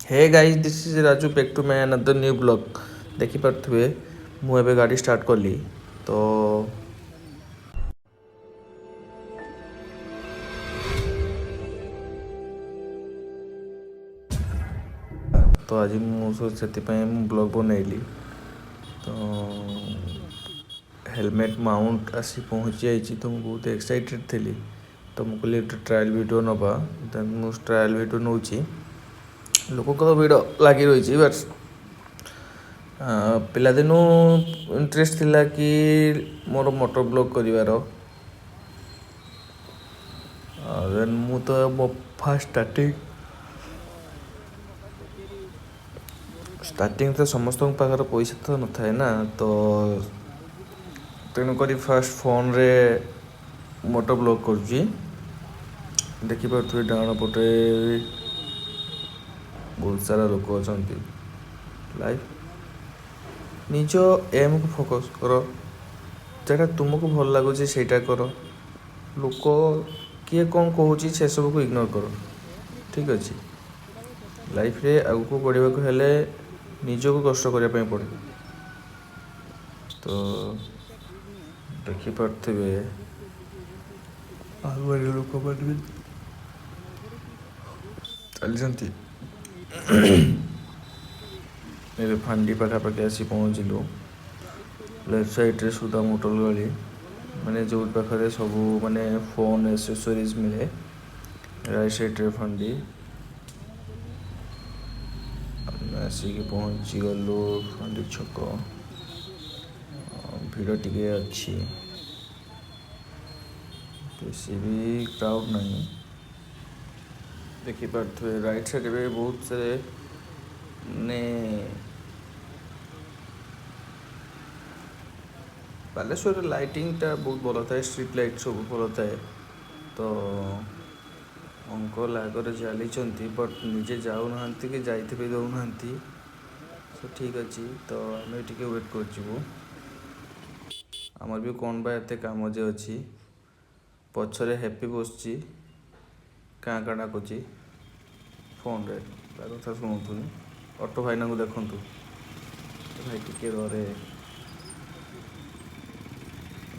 Hey guys this is Raju back to my another new blog देखिपे मुझे गाड़ी start कली तो तो आज मुझे ब्लॉग बनैली तो हेलमेट माउंट आसी पहुँची जाइए तो मुझे बहुत एक्साइटेड थी तो मुझे कहली ट्रायल वीडियो नवा देन मुझे ट्रायल वीडियो नौ लोक तो भिड़ लगी रही बट पिलादिनू इंटरेस्ट थिला कि मोर मोटर ब्लॉग करिवार देन मु तो मो फास्ट स्टार्टिंग तो समस्त पाखर पैसा तो न थाए ना तो तेणुक फास्ट फोन रे मोटर ब्लॉग करुँची देखिपे डाण पटे बहुत सारा लोक अच्छा लाइफ निज एम को फोकस कर जोटा तुमको भल लगुच से कर लोक किए कौन कहूँ से सब को इग्नोर कर ठीक अच्छे लाइफ रे आगू बढ़ाक हेले निजको कष्ट करने पड़े तो देखिपे आगे लोक मैंने चलती ए फांडी पाखापाखि आसी पहुँचलु लेफ्ट साइड्रे सुधा मोटर गाड़ी माने जो पाखे सब माने फोन एसेसरीज मिले राइट साइड्रे फांडी आसिक पहुँची गलु फांडी छक भिड़ टे अच्छी बेसी भी क्राउड नहीं देखिपे राइट साइड में बहुत सारे ने बालेश्वर लाइटिंगटा बहुत भल थाए स्ट्रीट लाइट सब भल थाए तो अंकल आगे चली बट निजे जाऊना कि जाइए दौना तो ठीक अच्छे तो आम टे वेट कर आमर भी कौन बा एत कम जे अच्छी पछरे हैप्पी बस क्या क्या डाकुची फोन रे कथा शुणुनी ऑटो भाईना को देखु भाई टिके रे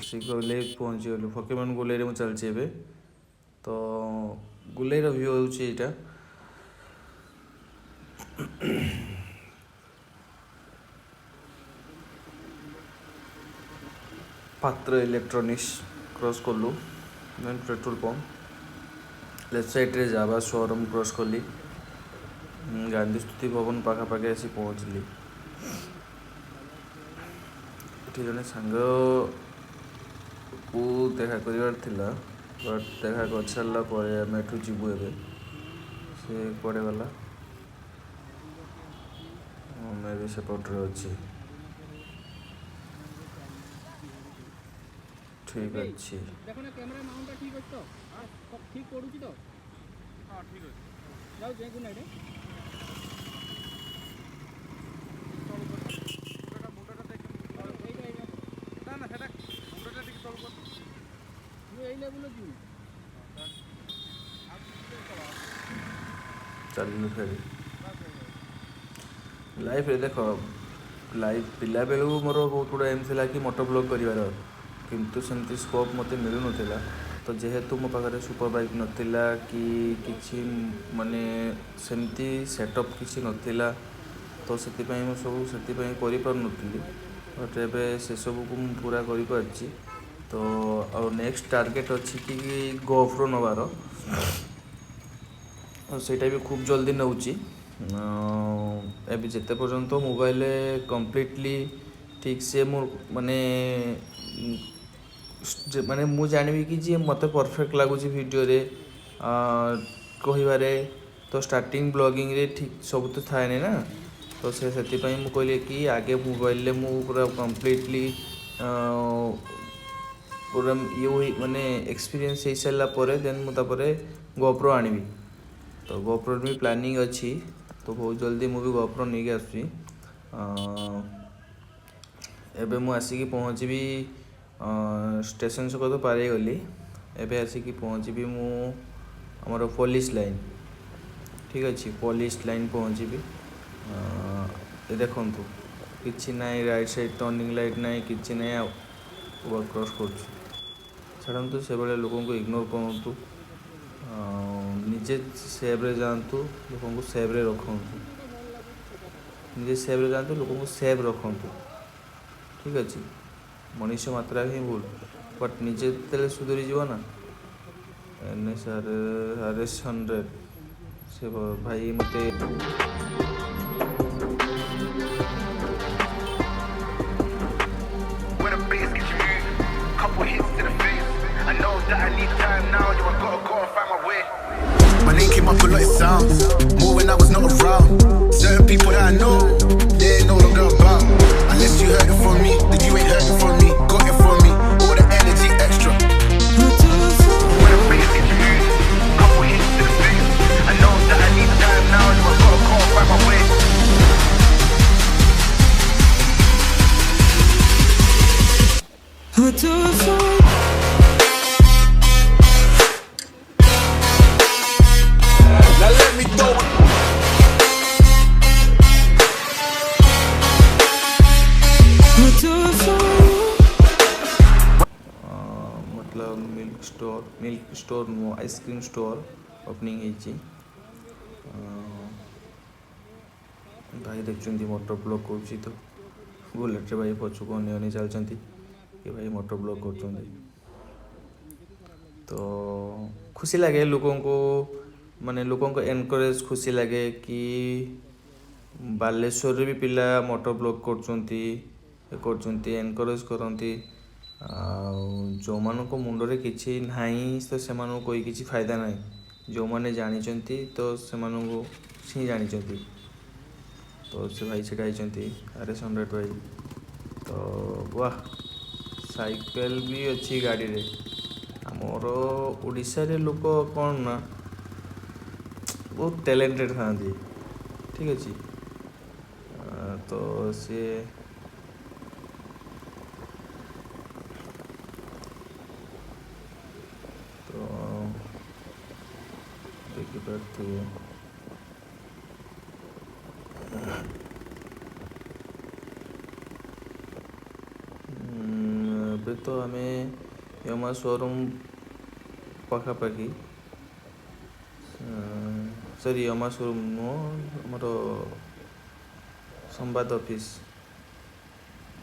शीघ्र पहुँची गलु फकीरमोहन गुलेरी मुझे चलती तो गुलेर व्यू होटा पात्र इलेक्ट्रोनिक्स क्रॉस कलु then petrol pump left side रे जावा शोरूम क्रॉस कली गांधी स्तुति भवन पाखापाखि आसी पहुँचली ये जड़े सांग को देखा कर बट देखा कर सारापर आम एठू जीवु ए से पड़े गला मैं भी सेपटे अच्छी ठीक अच्छे चल फेरी लाइफ रे देख लाइफ पिला बेलू मोर बहुत गुड़ा एम थी कि मोटर ब्लॉग करार किंतु सेमती स्कोप मत मिलू ना तो जेहेतु मो पाखे सुपर बाइक नाला कि माने सेमती सेटअप किसी नाला तो से सब से पार्टी बट एवं से सब को पूरा कर तो आ नेक्स्ट टार्गेट अच्छी कि गोफ्रो नवार सेटा भी खूब जल्दी नौची एवं जिते पर्यंत मोबाइल कम्प्लीटली ठीक से माने माने मु जानवी कि जी मत परफेक्ट लगुच वीडियो रे कहिबारे तो स्टार्टिंग ब्लॉगिंग रे ठीक सब तो थाए ना तो से कहली कि आगे मोबाइल मु पूरा कम्प्लीटली पूरा ये माने एक्सपीरियंस हो सारा पर देन मुझे गोप्रो आनी तो गोप्रो भी प्लानिंग अच्छी तो बहुत जल्दी मुझे गोप्रो नहीं आसूँ एबे मु आसिकी पहुँची स्टेशन छक तो पार गली एबे आसिकी पहुँची मु आमर पुलिस लाइन ठीक अच्छे पॉलिश लाइन पहुँची देखु कि ना राइट साइड टर्निंग लाइट ना कि ना ओवर क्रॉस कर छाड़ू से भाई लोक को इग्नोर करूँ निजे सेव्रे जातु लोक को सेव्रे रखु निजे सेव्रे जातु लोक को सेव रखु ठीक अच्छे मनीष मात्रा ही भूल बट निजे जो सुधरी जीव ना NS 100 से भाई मते My name came up a lot, it sounds more when I was not around. Certain people that I know, they ain't no longer about. Unless you heard it from me, then you ain't heard it from me. Got it from me, all the energy extra. When the bass gets moved, couple hits to the face. I know that I need time now, so I gotta go and find my way. Now let me throw it. मतलब milk store no ice cream store opening होती भाई देखते motor block कर तो bullet भाई पछुक अनी चलती कि भाई मोटर ब्लॉक कर तो खुशी लगे लोगों को माने लोगों को एनकरेज खुशी लगे कि बालेश्वर भी पिला मोटर ब्लॉक कर एनकरेज करती जो मान को मुंडरे किसी ना तो से कोई किसी फायदा ना जो मैंने जानी तो से सी जानी तो से भाई से RS 100 भाई तो वाह साइकेल भी अच्छी गाड़ी रे आमर ओडिशा रे लोक कौन ना बहुत टैलेंटेड था ठीक अच्छे तो सी तो देखिए अभी तो हमें यमा शोरूम पाखापाखि सॉरी यमा शोरूम मोर संवाद ऑफिस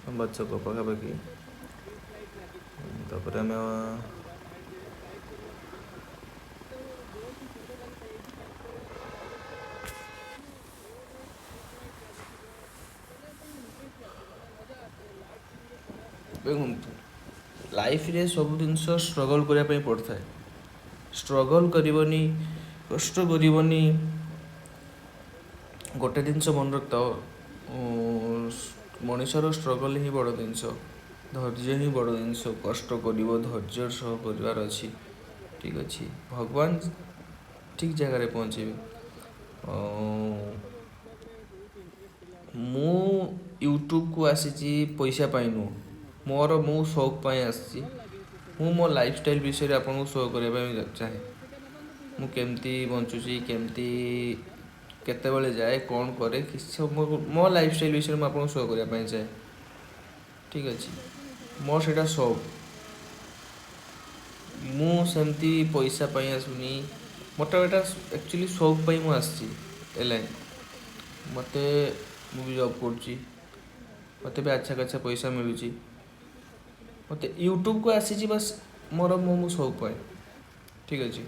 संवाद छक पाखापाखि तापर आम लाइफ रे सब जिन स्ट्रगल करने पड़ता है स्ट्रगल करनी कष्ट करनी गोटे जिनस मन रखता मनीषर स्ट्रगल ही बड़ जिनस धैर्य ही बड़ जिनस कष्ट कर धैर्य सह करार अच्छी ठीक अच्छे भगवान ठीक जगह पहुँचे मु यूट्यूब को आसी पैसा पाई नु मोर मु शौक पाई आसी मु मो लाइफस्टाइल विषय आपको शो करने चाहे मु केमती बंचुची केमती केतेबेले जाए कौन करे मो लाइफस्टाइल विषय में आपको शो करने चाहे ठीक अच्छे मोर से शौक मु सेमती पैसा पाई आसुनी मोटा एटा एक्चुअली शौक पाई मु आसी एलाइन मते मु भी जॉब करची मते भी अच्छा अच्छा पैसा मिलुची मते यूट्यूब को आसी बस मोर मो शौक पाए ठीक अच्छे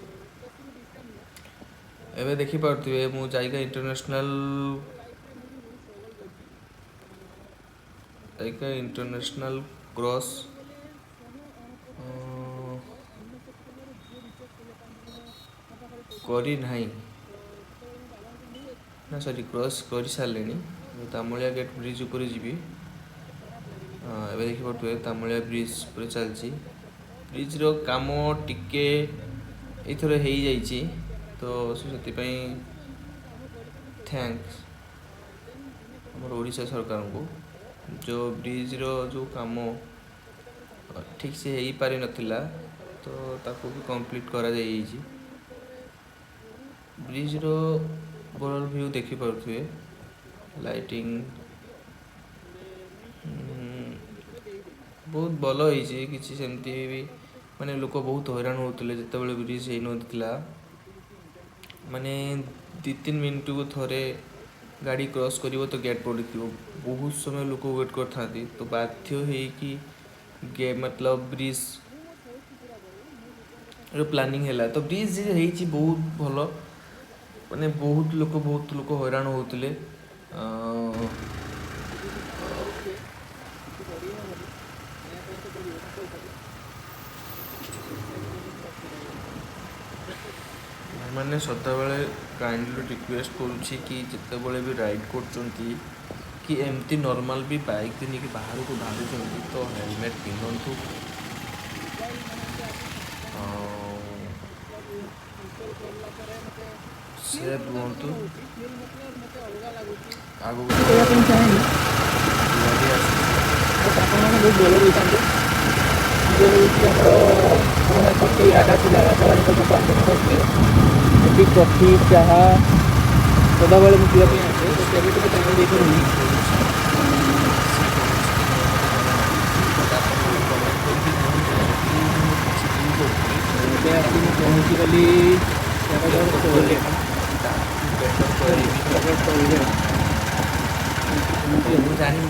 एवं देखिपे मु जाइका इंटरनेशनल क्रॉस करी नहीं ना सॉरी क्रॉस कर सारे तामुलिया गेट ब्रिज उपर जी एवं देखिपे तामुलिया ब्रिज पर चलती ब्रिज रो काम टिके एथर हो जाइए तो से थैंक्स हमर ओडिशा सरकार को जो ब्रिज रो जो काम ठीक से हो पारि नथिला तो ताको भी कंप्लीट करा जाइए ब्रिज रो ओवरऑल व्यू देखिपे लाइटिंग बहुत भल होती किसी सेमती भी माने लोक बहुत हैरान होते जिते ब्रिज हो नाला माने 2-3 मिनट को थरे गाड़ी क्रॉस करिवो तो गेट पड़े बहुत समय लोक वेट कर था तो बाध्य होइकी गे मतलब ब्रिज प्लानिंग है तो ब्रिज होइची बहुत भल माने बहुत लोक हैरान होते मैंने सदाबले काइंडली रिक्वेस्ट करुँची कि जितेबले भी राइड कर कि एमती नॉर्मल भी बाइक नहीं कि बाहर को बाहर तो हेलमेट पिंधु सेफ रुहतु कॉफी चाह सदाबले मुझे आसे तो देखनी पहुँची गली जानी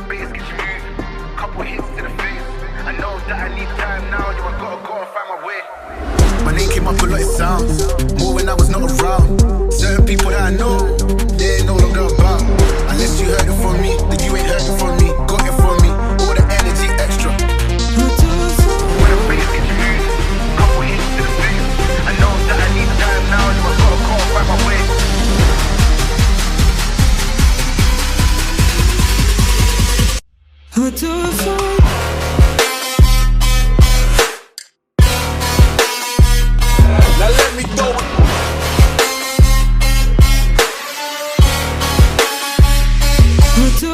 Bass get you moving, couple hits to the face. I know that I need time now, yo, I gotta go and find my way. My name came up a lot, it sounds more when I was not around. Certain people that I know, they ain't no longer about. Unless you heard it from me, then you ain't heard it from me. Got it from me, all the energy extra. When the bass get you moving, couple hits to the face. I know that I need time now, yo, I gotta go and find my way. Now let me throw it. To